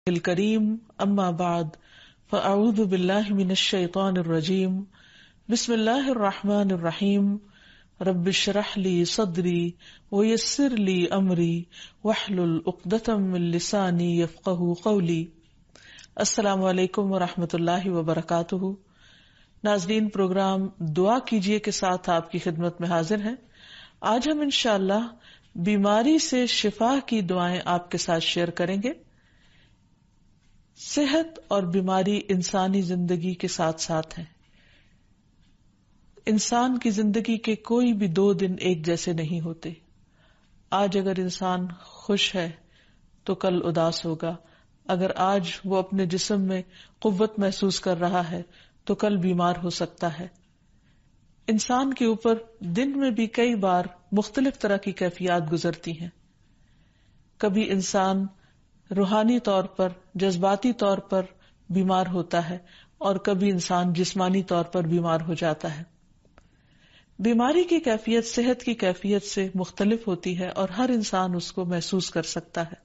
الکریم اما بعد فاعوذ باللہ من الشیطان الرجیم بسم اللہ الرحمن الرحیم رب اشرح لی صدری ویسر لی امری واحلل عقدۃ من لسانی یفقہوا قولی۔ السلام علیکم ورحمۃ اللہ وبرکاتہ۔ ناظرین، پروگرام دعا کیجئے کے ساتھ آپ کی خدمت میں حاضر ہیں۔ آج ہم انشاءاللہ بیماری سے شفا کی دعائیں آپ کے ساتھ شیئر کریں گے۔ صحت اور بیماری انسانی زندگی کے ساتھ ساتھ ہیں۔ انسان کی زندگی کے کوئی بھی 2 دن ایک جیسے نہیں ہوتے۔ آج اگر انسان خوش ہے تو کل اداس ہوگا، اگر آج وہ اپنے جسم میں قوت محسوس کر رہا ہے تو کل بیمار ہو سکتا ہے۔ انسان کے اوپر دن میں بھی کئی بار مختلف طرح کی کیفیات گزرتی ہیں۔ کبھی انسان روحانی طور پر، جذباتی طور پر بیمار ہوتا ہے اور کبھی انسان جسمانی طور پر بیمار ہو جاتا ہے۔ بیماری کی کیفیت صحت کی کیفیت سے مختلف ہوتی ہے اور ہر انسان اس کو محسوس کر سکتا ہے۔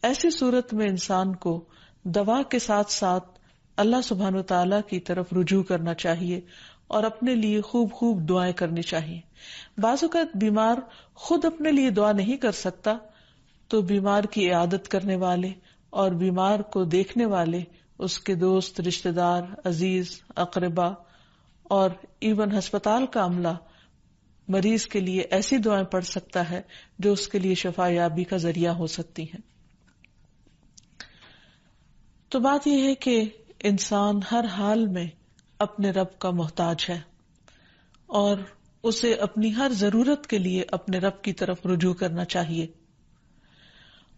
ایسی صورت میں انسان کو دوا کے ساتھ ساتھ اللہ سبحانہ و تعالیٰ کی طرف رجوع کرنا چاہیے اور اپنے لیے خوب خوب دعائیں کرنی چاہیے۔ بعض اوقات بیمار خود اپنے لیے دعا نہیں کر سکتا تو بیمار کی عیادت کرنے والے اور بیمار کو دیکھنے والے، اس کے دوست، رشتہ دار، عزیز، اقربا اور ایون ہسپتال کا عملہ مریض کے لیے ایسی دعائیں پڑھ سکتا ہے جو اس کے لیے شفا یابی کا ذریعہ ہو سکتی ہیں۔ تو بات یہ ہے کہ انسان ہر حال میں اپنے رب کا محتاج ہے اور اسے اپنی ہر ضرورت کے لیے اپنے رب کی طرف رجوع کرنا چاہیے،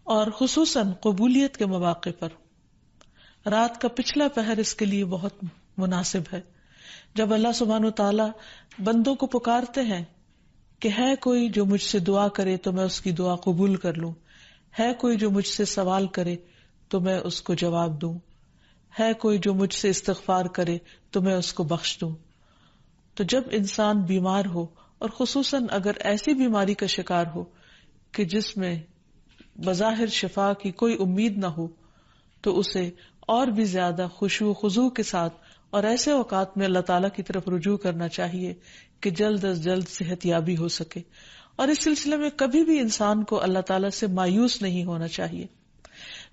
اور خصوصاً قبولیت کے مواقع پر۔ رات کا پچھلا پہر اس کے لیے بہت مناسب ہے، جب اللہ سبحانہ وتعالی بندوں کو پکارتے ہیں کہ ہے کوئی جو مجھ سے دعا کرے تو میں اس کی دعا قبول کر لوں، ہے کوئی جو مجھ سے سوال کرے تو میں اس کو جواب دوں، ہے کوئی جو مجھ سے استغفار کرے تو میں اس کو بخش دوں۔ تو جب انسان بیمار ہو، اور خصوصاً اگر ایسی بیماری کا شکار ہو کہ جس میں بظاہر شفا کی کوئی امید نہ ہو، تو اسے اور بھی زیادہ خشوع و خضوع کے ساتھ اور ایسے اوقات میں اللہ تعالیٰ کی طرف رجوع کرنا چاہیے کہ جلد از جلد صحت یابی ہو سکے۔ اور اس سلسلے میں کبھی بھی انسان کو اللہ تعالیٰ سے مایوس نہیں ہونا چاہیے۔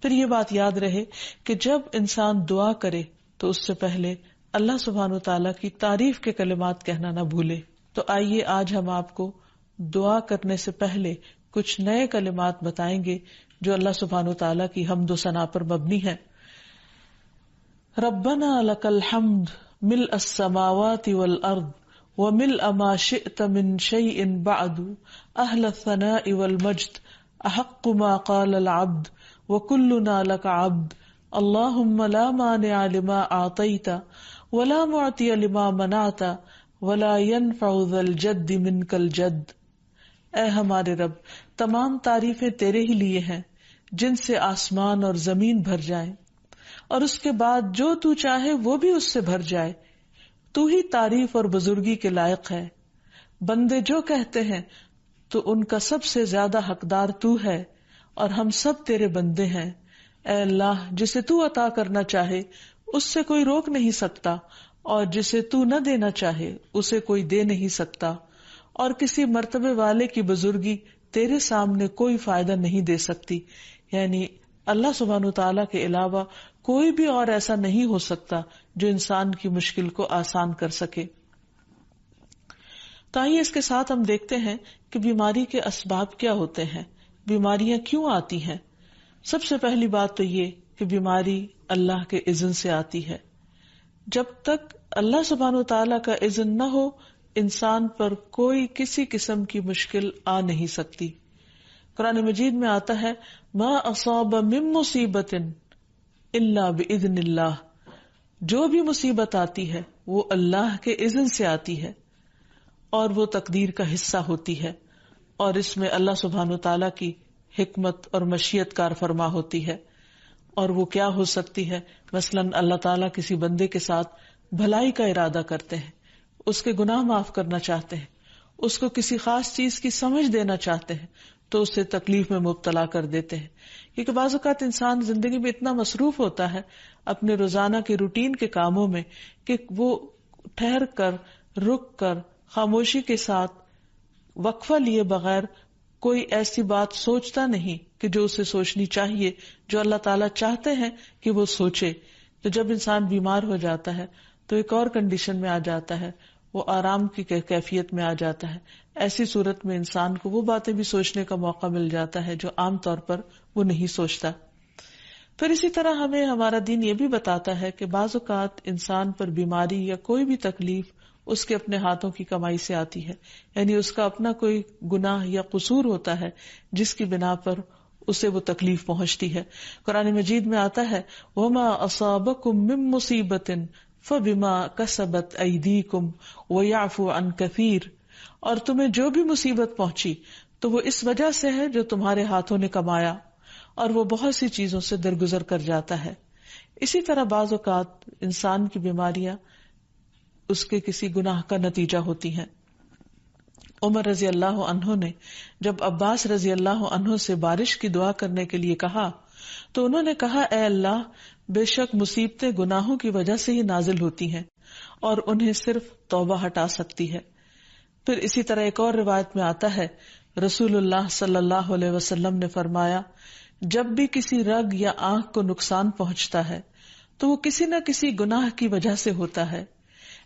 پھر یہ بات یاد رہے کہ جب انسان دعا کرے تو اس سے پہلے اللہ سبحانہ وتعالیٰ کی تعریف کے کلمات کہنا نہ بھولے۔ تو آئیے آج ہم آپ کو دعا کرنے سے پہلے کچھ نئے کلمات بتائیں گے جو اللہ سبحانہ وتعالیٰ کی حمد و ثنا پر مبنی ہیں۔ ربنا لک الحمد ملء السماوات والارض وملء ما شئت من شیء بعد اہل الثناء والمجد احق ما قال العبد وكلنا لك عبد اللهم لا مانع لما اعطيت ولا معطي لما منعت ولا ينفع ذا الجد منك الجد۔ اے ہمارے رب، تمام تعریفیں تیرے ہی لیے ہیں جن سے آسمان اور زمین بھر جائیں، اور اس کے بعد جو تو چاہے وہ بھی اس سے بھر جائے۔ تو ہی تعریف اور بزرگی کے لائق ہے۔ بندے جو کہتے ہیں تو ان کا سب سے زیادہ حقدار تو ہے، اور ہم سب تیرے بندے ہیں۔ اے اللہ، جسے تو عطا کرنا چاہے اس سے کوئی روک نہیں سکتا، اور جسے تو نہ دینا چاہے اسے کوئی دے نہیں سکتا، اور کسی مرتبے والے کی بزرگی تیرے سامنے کوئی فائدہ نہیں دے سکتی۔ یعنی اللہ سبحانہ وتعالیٰ کے علاوہ کوئی بھی اور ایسا نہیں ہو سکتا جو انسان کی مشکل کو آسان کر سکے۔ تو آئیے اس کے ساتھ ہم دیکھتے ہیں کہ بیماری کے اسباب کیا ہوتے ہیں، بیماریاں کیوں آتی ہیں۔ سب سے پہلی بات تو یہ کہ بیماری اللہ کے اذن سے آتی ہے۔ جب تک اللہ سبحانہ وتعالیٰ کا اذن نہ ہو، انسان پر کوئی کسی قسم کی مشکل آ نہیں سکتی۔ قرآن مجید میں آتا ہے ما اصاب من مصیبت الا باذن اللہ، جو بھی مصیبت آتی ہے وہ اللہ کے اذن سے آتی ہے اور وہ تقدیر کا حصہ ہوتی ہے، اور اس میں اللہ سبحانہ وتعالیٰ کی حکمت اور مشیت کار فرما ہوتی ہے۔ اور وہ کیا ہو سکتی ہے؟ مثلاً اللہ تعالیٰ کسی بندے کے ساتھ بھلائی کا ارادہ کرتے ہیں، اس کے گناہ معاف کرنا چاہتے ہیں، اس کو کسی خاص چیز کی سمجھ دینا چاہتے ہیں، تو اسے تکلیف میں مبتلا کر دیتے ہیں. کیونکہ بعض اوقات انسان زندگی میں اتنا مصروف ہوتا ہے اپنے روزانہ کے روٹین کے کاموں میں کہ وہ ٹھہر کر، رک کر، خاموشی کے ساتھ وقفہ لیے بغیر کوئی ایسی بات سوچتا نہیں کہ جو اسے سوچنی چاہیے، جو اللہ تعالیٰ چاہتے ہیں کہ وہ سوچے. تو جب انسان بیمار ہو جاتا ہے تو ایک اور کنڈیشن میں آ جاتا ہے، وہ آرام کی کیفیت میں آ جاتا ہے. ایسی صورت میں انسان کو وہ باتیں بھی سوچنے کا موقع مل جاتا ہے جو عام طور پر وہ نہیں سوچتا. پھر اسی طرح ہمیں ہمارا دین یہ بھی بتاتا ہے کہ بعض اوقات انسان پر بیماری یا کوئی بھی تکلیف اس کے اپنے ہاتھوں کی کمائی سے آتی ہے، یعنی اس کا اپنا کوئی گناہ یا قصور ہوتا ہے جس کی بنا پر اسے وہ تکلیف پہنچتی ہے. قرآن مجید میں آتا ہے وَمَا أَصَابَكُم مِّن مُّصِيبَةٍ فَبِمَا كَسَبَتْ أَيْدِيكُمْ وَيَعْفُو عَن كَثِيرٍ، اور تمہیں جو بھی مصیبت پہنچی تو وہ اس وجہ سے ہے جو تمہارے ہاتھوں نے کمایا، اور وہ بہت سی چیزوں سے درگزر کر جاتا ہے. اسی طرح بعض اوقات انسان کی بیماریاں اس کے کسی گناہ کا نتیجہ ہوتی ہیں. عمر رضی اللہ عنہ نے جب عباس رضی اللہ عنہ سے بارش کی دعا کرنے کے لیے کہا تو انہوں نے کہا اے اللہ، بے شک مصیبتیں گناہوں کی وجہ سے ہی نازل ہوتی ہیں اور انہیں صرف توبہ ہٹا سکتی ہے. پھر اسی طرح ایک اور روایت میں آتا ہے رسول اللہ صلی اللہ علیہ وسلم نے فرمایا جب بھی کسی رگ یا آنکھ کو نقصان پہنچتا ہے تو وہ کسی نہ کسی گناہ کی وجہ سے ہوتا ہے،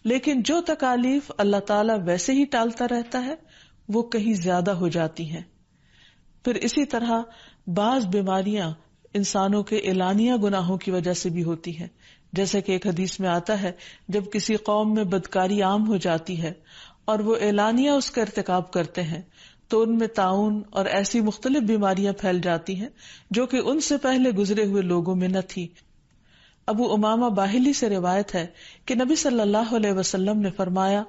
لیکن جو تکالیف اللہ تعالیٰ ویسے ہی ٹالتا رہتا ہے وہ کہیں زیادہ ہو جاتی ہیں. پھر اسی طرح بعض بیماریاں انسانوں کے اعلانیہ گناہوں کی وجہ سے بھی ہوتی ہیں، جیسے کہ ایک حدیث میں آتا ہے جب کسی قوم میں بدکاری عام ہو جاتی ہے اور وہ اعلانیہ اس کا ارتکاب کرتے ہیں تو ان میں طاعون اور ایسی مختلف بیماریاں پھیل جاتی ہیں جو کہ ان سے پہلے گزرے ہوئے لوگوں میں نہ تھی. ابو امامہ باہلی سے روایت ہے کہ نبی صلی اللہ علیہ وسلم نے فرمایا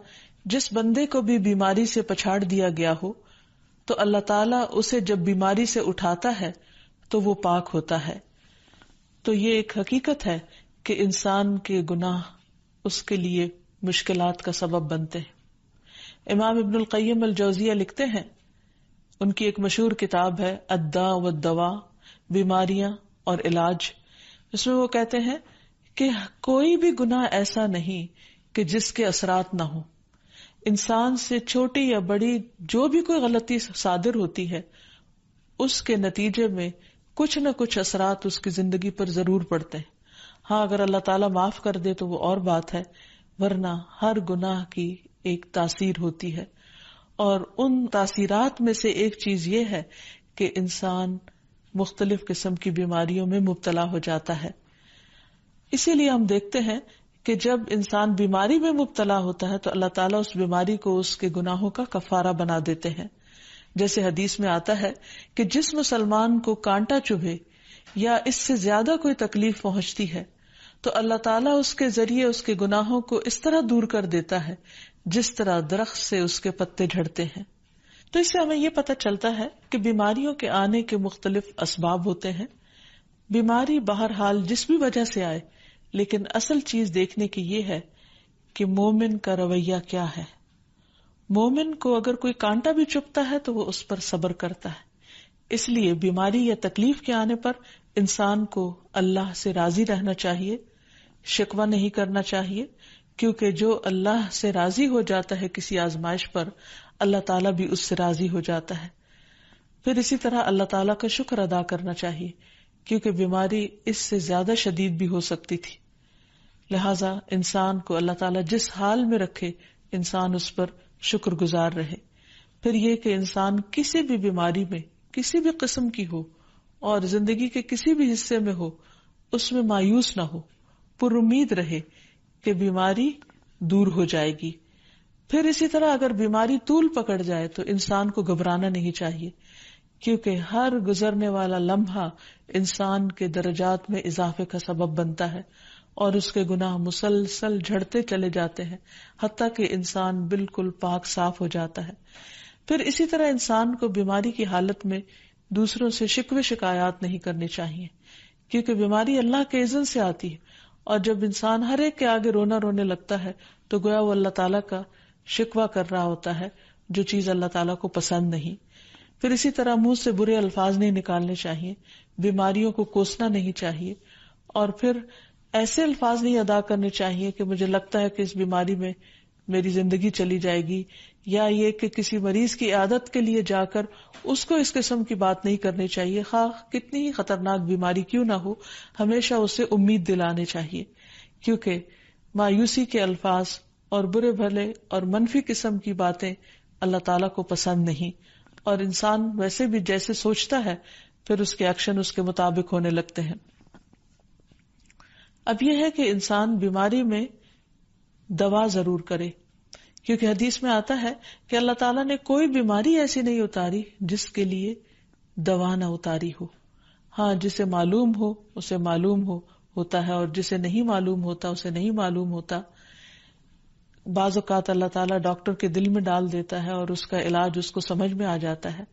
جس بندے کو بھی بیماری سے پچھاڑ دیا گیا ہو تو اللہ تعالیٰ اسے جب بیماری سے اٹھاتا ہے تو وہ پاک ہوتا ہے. تو یہ ایک حقیقت ہے کہ انسان کے گناہ اس کے لیے مشکلات کا سبب بنتے ہیں. امام ابن القیم الجوزیہ لکھتے ہیں، ان کی ایک مشہور کتاب ہے الداء والدواء، بیماریاں اور علاج، اس میں وہ کہتے ہیں کہ کوئی بھی گناہ ایسا نہیں کہ جس کے اثرات نہ ہوں. انسان سے چھوٹی یا بڑی جو بھی کوئی غلطی صادر ہوتی ہے اس کے نتیجے میں کچھ نہ کچھ اثرات اس کی زندگی پر ضرور پڑتے ہیں. ہاں اگر اللہ تعالیٰ معاف کر دے تو وہ اور بات ہے، ورنہ ہر گناہ کی ایک تاثیر ہوتی ہے، اور ان تاثیرات میں سے ایک چیز یہ ہے کہ انسان مختلف قسم کی بیماریوں میں مبتلا ہو جاتا ہے. اسی لیے ہم دیکھتے ہیں کہ جب انسان بیماری میں مبتلا ہوتا ہے تو اللہ تعالیٰ اس بیماری کو اس کے گناہوں کا کفارہ بنا دیتے ہیں. جیسے حدیث میں آتا ہے کہ جس مسلمان کو کانٹا چبھے یا اس سے زیادہ کوئی تکلیف پہنچتی ہے تو اللہ تعالیٰ اس کے ذریعے اس کے گناہوں کو اس طرح دور کر دیتا ہے جس طرح درخت سے اس کے پتے جھڑتے ہیں. تو اس سے ہمیں یہ پتہ چلتا ہے کہ بیماریوں کے آنے کے مختلف اسباب ہوتے ہیں. بیماری بہرحال جس بھی وجہ سے آئے، لیکن اصل چیز دیکھنے کی یہ ہے کہ مومن کا رویہ کیا ہے. مومن کو اگر کوئی کانٹا بھی چبھتا ہے تو وہ اس پر صبر کرتا ہے. اس لیے بیماری یا تکلیف کے آنے پر انسان کو اللہ سے راضی رہنا چاہیے، شکوہ نہیں کرنا چاہیے، کیونکہ جو اللہ سے راضی ہو جاتا ہے کسی آزمائش پر، اللہ تعالیٰ بھی اس سے راضی ہو جاتا ہے. پھر اسی طرح اللہ تعالیٰ کا شکر ادا کرنا چاہیے، کیونکہ بیماری اس سے زیادہ شدید بھی ہو سکتی تھی. لہذا انسان کو اللہ تعالیٰ جس حال میں رکھے انسان اس پر شکر گزار رہے. پھر یہ کہ انسان کسی بھی بیماری میں کسی بھی قسم کی ہو اور زندگی کے کسی بھی حصے میں ہو اس میں مایوس نہ ہو، پر امید رہے کہ بیماری دور ہو جائے گی. پھر اسی طرح اگر بیماری طول پکڑ جائے تو انسان کو گھبرانا نہیں چاہیے، کیونکہ ہر گزرنے والا لمحہ انسان کے درجات میں اضافے کا سبب بنتا ہے اور اس کے گناہ مسلسل جھڑتے چلے جاتے ہیں حتیٰ کہ انسان بالکل پاک صاف ہو جاتا ہے. پھر اسی طرح انسان کو بیماری کی حالت میں دوسروں سے شکوے شکایات نہیں کرنی چاہیے، کیونکہ بیماری اللہ کے اذن سے آتی ہے، اور جب انسان ہر ایک کے آگے رونے لگتا ہے تو گویا وہ اللہ تعالیٰ کا شکوہ کر رہا ہوتا ہے، جو چیز اللہ تعالیٰ کو پسند نہیں. پھر اسی طرح منہ سے برے الفاظ نہیں نکالنے چاہیے، بیماریوں کو کوسنا نہیں چاہیے، اور پھر ایسے الفاظ نہیں ادا کرنے چاہیے کہ مجھے لگتا ہے کہ اس بیماری میں میری زندگی چلی جائے گی، یا یہ کہ کسی مریض کی عیادت کے لیے جا کر اس کو اس قسم کی بات نہیں کرنی چاہیے، خواہ کتنی ہی خطرناک بیماری کیوں نہ ہو، ہمیشہ اسے امید دلانے چاہیے، کیونکہ مایوسی کے الفاظ اور برے بھلے اور منفی قسم کی باتیں اللہ تعالیٰ کو پسند نہیں، اور انسان ویسے بھی جیسے سوچتا ہے پھر اس کے ایکشن اس کے مطابق ہونے لگتے ہیں۔ اب یہ ہے کہ انسان بیماری میں دوا ضرور کرے، کیونکہ حدیث میں آتا ہے کہ اللہ تعالیٰ نے کوئی بیماری ایسی نہیں اتاری جس کے لیے دوا نہ اتاری ہو۔ ہاں، جسے معلوم ہو اسے معلوم ہوتا ہے، اور جسے نہیں معلوم ہوتا اسے نہیں معلوم ہوتا۔ بعض اوقات اللہ تعالیٰ ڈاکٹر کے دل میں ڈال دیتا ہے اور اس کا علاج اس کو سمجھ میں آ جاتا ہے،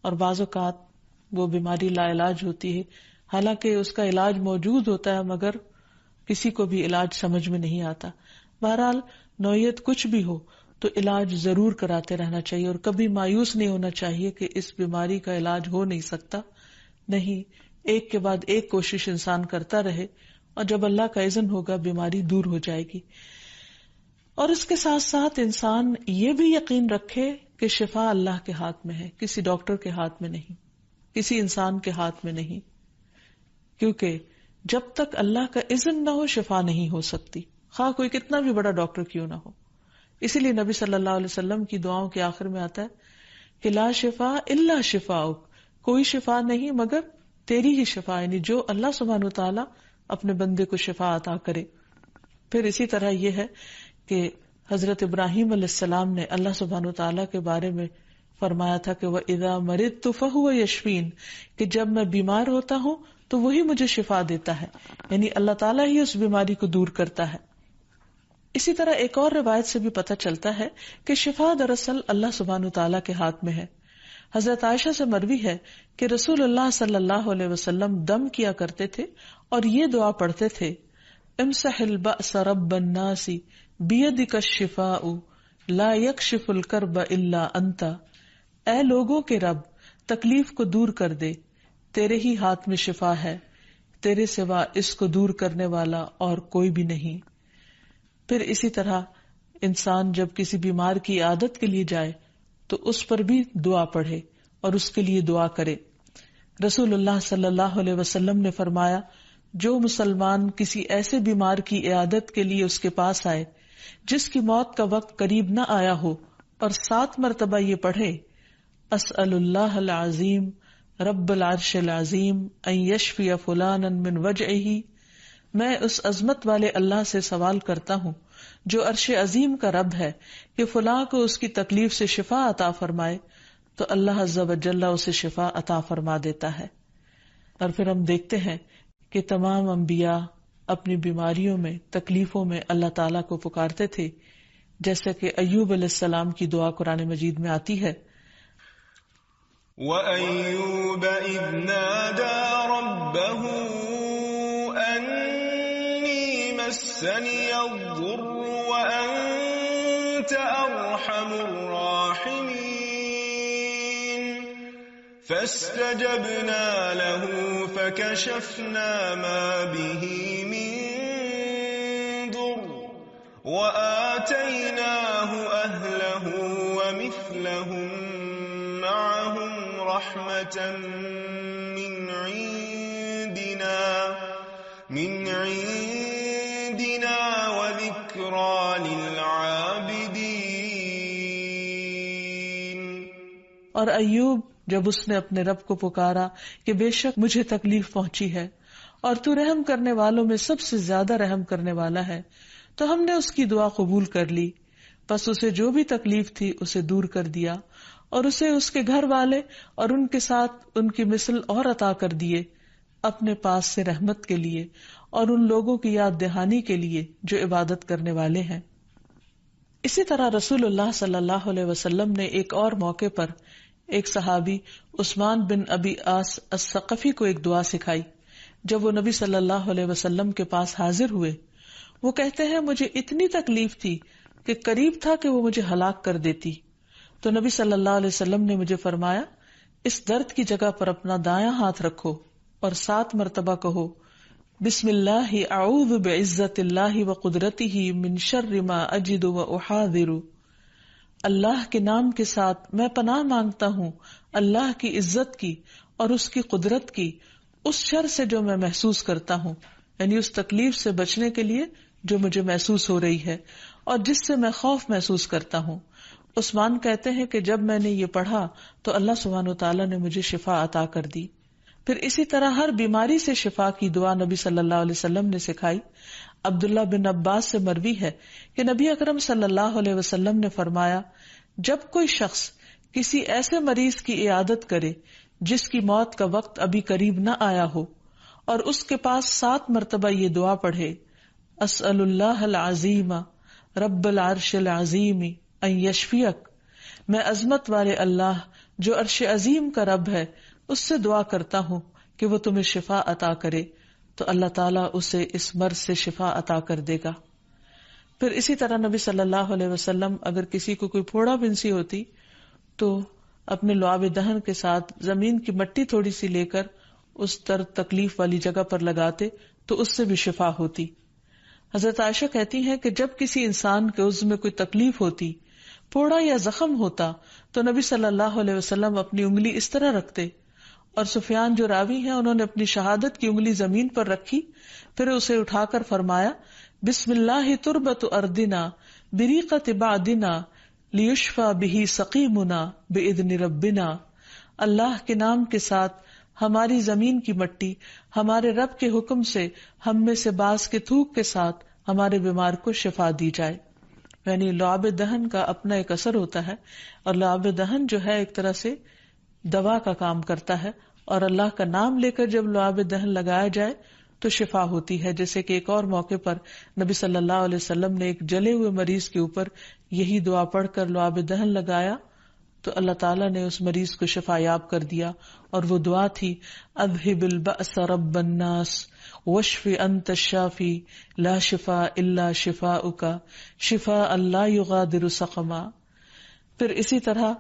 اور بعض اوقات وہ بیماری لا علاج ہوتی ہے، حالانکہ اس کا علاج موجود ہوتا ہے مگر کسی کو بھی علاج سمجھ میں نہیں آتا۔ بہرحال نوعیت کچھ بھی ہو تو علاج ضرور کراتے رہنا چاہیے، اور کبھی مایوس نہیں ہونا چاہیے کہ اس بیماری کا علاج ہو نہیں سکتا، نہیں، ایک کے بعد ایک کوشش انسان کرتا رہے، اور جب اللہ کا اذن ہوگا بیماری دور ہو جائے گی۔ اور اس کے ساتھ ساتھ انسان یہ بھی یقین رکھے کہ شفا اللہ کے ہاتھ میں ہے، کسی ڈاکٹر کے ہاتھ میں نہیں، کسی انسان کے ہاتھ میں نہیں، کیونکہ جب تک اللہ کا اذن نہ ہو شفا نہیں ہو سکتی، خواہ کوئی کتنا بھی بڑا ڈاکٹر کیوں نہ ہو۔ اسی لیے نبی صلی اللہ علیہ وسلم کی دعاؤں کے آخر میں آتا ہے کہ لا شفا الا شفاؤک، کوئی شفا نہیں مگر تیری ہی شفا، یعنی جو اللہ سبحانہ وتعالی اپنے بندے کو شفا عطا کرے۔ پھر اسی طرح یہ ہے کہ حضرت ابراہیم علیہ السلام نے اللہ سبحانہ وتعالی کے بارے میں فرمایا تھا کہ وَإِذَا مَرِضْتُ فَهُوَ يَشْفِينِ، کہ جب میں بیمار ہوتا ہوں تو وہی مجھے شفا دیتا ہے، یعنی اللہ تعالیٰ ہی اس بیماری کو دور کرتا ہے۔ اسی طرح ایک اور روایت سے بھی پتہ چلتا ہے کہ شفا دراصل اللہ سبحانہ وتعالی کے ہاتھ میں ہے۔ حضرت عائشہ سے مروی ہے کہ رسول اللہ صلی اللہ علیہ وسلم دم کیا کرتے تھے اور یہ دعا پڑھتے تھے، امسح البأس رب الناس بیدک الشفاء لا یکشف الکرب الا انت، اے لوگوں کے رب تکلیف کو دور کر دے، تیرے ہی ہاتھ میں شفا ہے، تیرے سوا اس کو دور کرنے والا اور کوئی بھی نہیں۔ پھر اسی طرح انسان جب کسی بیمار کی عادت کے لیے جائے تو اس پر بھی دعا پڑھے اور اس کے لیے دعا کرے۔ رسول اللہ صلی اللہ علیہ وسلم نے فرمایا، جو مسلمان کسی ایسے بیمار کی عیادت کے لیے اس کے پاس آئے جس کی موت کا وقت قریب نہ آیا ہو اور 7 مرتبہ یہ پڑھے، اسأل اللہ العظیم رب العرش العظیم ان یشفی فلانا من وجعہ، میں اس عظمت والے اللہ سے سوال کرتا ہوں جو عرش عظیم کا رب ہے کہ فلاں کو اس کی تکلیف سے شفا عطا فرمائے، تو اللہ عز و جل اسے شفا عطا فرما دیتا ہے۔ اور پھر ہم دیکھتے ہیں کہ تمام انبیاء اپنی بیماریوں میں، تکلیفوں میں اللہ تعالیٰ کو پکارتے تھے، جیسا کہ ایوب علیہ السلام کی دعا قرآن مجید میں آتی ہے، وَأَيُّوبَ إِذْ نَادَى رَبَّهُ أَنِّي مَسَّنِيَ الضُّرُّ وَأَنْتَ أَرْحَمُ الرَّاحِمِينَ فَاسْتَجَبْنَا لَهُ فَكَشَفْنَا مَا بِهِ مِنْ ضُرٍّ وَآتَيْنَاهُ أَهْلَهُ وَمِثْلَهُمْ معهم رحمة من عندنا وذكرى للعابدين۔ اور ایوب جب اس نے اپنے رب کو پکارا کہ بے شک مجھے تکلیف پہنچی ہے اور تو رحم کرنے والوں میں سب سے زیادہ رحم کرنے والا ہے، تو ہم نے اس کی دعا قبول کر لی، پس اسے جو بھی تکلیف تھی اسے دور کر دیا، اور اسے اس کے گھر والے اور ان کے ساتھ ان کی مثل اور عطا کر دیے اپنے پاس سے رحمت کے لیے اور ان لوگوں کی یاد دہانی کے لیے جو عبادت کرنے والے ہیں۔ اسی طرح رسول اللہ صلی اللہ علیہ وسلم نے ایک اور موقع پر ایک صحابی عثمان بن ابی عاص الثقفی کو ایک دعا سکھائی۔ جب وہ نبی صلی اللہ علیہ وسلم کے پاس حاضر ہوئے، وہ کہتے ہیں مجھے اتنی تکلیف تھی کہ قریب تھا کہ وہ مجھے ہلاک کر دیتی، تو نبی صلی اللہ علیہ وسلم نے مجھے فرمایا اس درد کی جگہ پر اپنا دایاں ہاتھ رکھو اور 7 مرتبہ کہو بسم اللہ اعوذ بعزت اللہ وقدرتہ من شر ما اجد واحاذر. اللہ کے نام کے ساتھ میں پناہ مانگتا ہوں اللہ کی عزت کی اور اس کی قدرت کی اس شر سے جو میں محسوس کرتا ہوں، یعنی اس تکلیف سے بچنے کے لیے جو مجھے محسوس ہو رہی ہے اور جس سے میں خوف محسوس کرتا ہوں. عثمان کہتے ہیں کہ جب میں نے یہ پڑھا تو اللہ سبحانہ وتعالی نے مجھے شفا عطا کر دی. پھر اسی طرح ہر بیماری سے شفا کی دعا نبی صلی اللہ علیہ وسلم نے سکھائی. عبداللہ بن عباس سے مروی ہے کہ نبی اکرم صلی اللہ علیہ وسلم نے فرمایا، جب کوئی شخص کسی ایسے مریض کی عیادت کرے جس کی موت کا وقت ابھی قریب نہ آیا ہو اور اس کے پاس 7 مرتبہ یہ دعا پڑھے، اسأل اللہ العظیم رب العرش العظیم ان یشفیک، میں عظمت والے اللہ جو عرش عظیم کا رب ہے اس سے دعا کرتا ہوں کہ وہ تمہیں شفا عطا کرے، تو اللہ تعالیٰ اسے اس مرض سے شفا عطا کر دے گا. پھر اسی طرح نبی صلی اللہ علیہ وسلم اگر کسی کو کوئی پھوڑا بنسی ہوتی تو اپنے لعاب دہن کے ساتھ زمین کی مٹی تھوڑی سی لے کر اس درد تکلیف والی جگہ پر لگاتے تو اس سے بھی شفا ہوتی. حضرت عائشہ کہتی ہیں کہ جب کسی انسان کے عضو میں کوئی تکلیف ہوتی، پھوڑا یا زخم ہوتا، تو نبی صلی اللہ علیہ وسلم اپنی انگلی اس طرح رکھتے، اور سفیان جو راوی ہیں انہوں نے اپنی شہادت کی انگلی زمین پر رکھی، پھر اسے اٹھا کر فرمایا بسم اللہ تربت اردنا بریقت بعدنا لیشفى به سقیمنا باذن ربنا. اللہ کے نام کے ساتھ ہماری زمین کی مٹی ہمارے رب کے حکم سے ہم میں سے بعض کے تھوک کے ساتھ ہمارے بیمار کو شفا دی جائے. یعنی لعاب دہن کا اپنا ایک اثر ہوتا ہے، اور لعاب دہن جو ہے ایک طرح سے دوا کا کام کرتا ہے، اور اللہ کا نام لے کر جب لعاب دہن لگایا جائے تو شفا ہوتی ہے. جیسے کہ ایک اور موقع پر نبی صلی اللہ علیہ وسلم نے ایک جلے ہوئے مریض کے اوپر یہی دعا پڑھ کر لعاب دہن لگایا تو اللہ تعالیٰ نے اس مریض کو شفا یاب کر دیا، اور وہ دعا تھی اذهب البأس رب الناس واشف انت الشافی لا شفاء الا شفاؤک شفاء لا یغادر سقما. پھر اسی طرح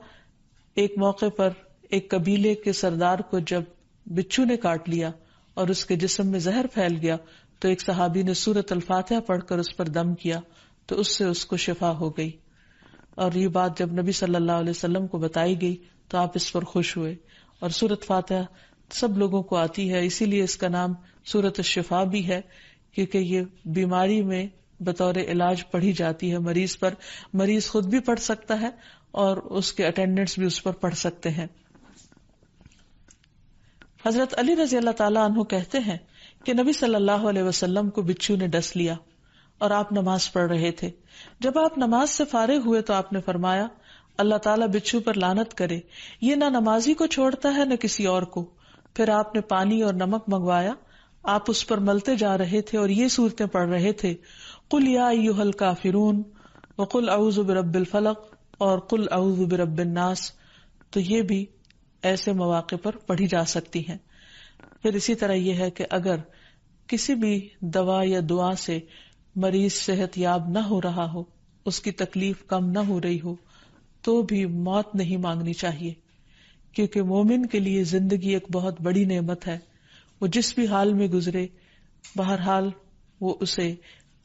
ایک موقع پر ایک قبیلے کے سردار کو جب بچھو نے کاٹ لیا اور اس کے جسم میں زہر پھیل گیا تو ایک صحابی نے سورۃ الفاتحہ پڑھ کر اس پر دم کیا تو اس سے اس کو شفا ہو گئی. اور یہ بات جب نبی صلی اللہ علیہ وسلم کو بتائی گئی تو آپ اس پر خوش ہوئے. اور سورۃ فاتحہ سب لوگوں کو آتی ہے، اسی لیے اس کا نام سورۃ الشفا بھی ہے، کیونکہ یہ بیماری میں بطور علاج پڑھی جاتی ہے مریض پر. مریض خود بھی پڑھ سکتا ہے اور اس کے اٹینڈنٹس بھی اس پر پڑھ سکتے ہیں. حضرت علی رضی اللہ تعالیٰ عنہ کہتے ہیں کہ نبی صلی اللہ علیہ وسلم کو بچھو نے ڈس لیا اور آپ نماز پڑھ رہے تھے. جب آپ نماز سے فارغ ہوئے تو آپ نے فرمایا اللہ تعالیٰ بچھو پر لعنت کرے، یہ نہ نمازی کو چھوڑتا ہے نہ کسی اور کو. پھر آپ نے پانی اور نمک منگوایا، آپ اس پر ملتے جا رہے تھے اور یہ صورتیں پڑھ رہے تھے قل یا ایھا الکافرون وقل اعوذ برب الفلق اور قل اعوذ برب الناس. تو یہ بھی ایسے مواقع پر پڑھی جا سکتی ہیں. پھر اسی طرح یہ ہے کہ اگر کسی بھی دوا یا دعا سے مریض صحت یاب نہ ہو رہا ہو، اس کی تکلیف کم نہ ہو رہی ہو، تو بھی موت نہیں مانگنی چاہیے، کیونکہ مومن کے لیے زندگی ایک بہت بڑی نعمت ہے. وہ جس بھی حال میں گزرے، بہرحال وہ اسے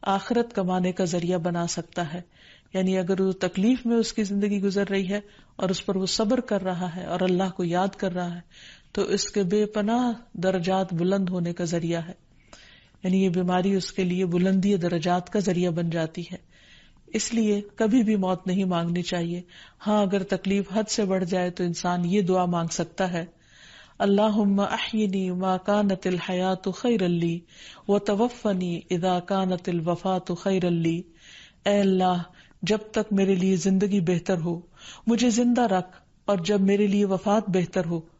آخرت کمانے کا ذریعہ بنا سکتا ہے. یعنی اگر وہ تکلیف میں اس کی زندگی گزر رہی ہے اور اس پر وہ صبر کر رہا ہے اور اللہ کو یاد کر رہا ہے تو اس کے بے پناہ درجات بلند ہونے کا ذریعہ ہے. یعنی یہ بیماری اس کے لیے بلندی درجات کا ذریعہ بن جاتی ہے. اس لیے کبھی بھی موت نہیں مانگنی چاہیے. ہاں اگر تکلیف حد سے بڑھ جائے تو انسان یہ دعا مانگ سکتا ہے اللہم احینی ما کانت الحیات خیرا لی وتوفنی اذا کانت الوفات خیرا لی. اے اللہ جب تک میرے لیے زندگی بہتر ہو مجھے زندہ رکھ، اور جب میرے لیے وفات بہتر ہو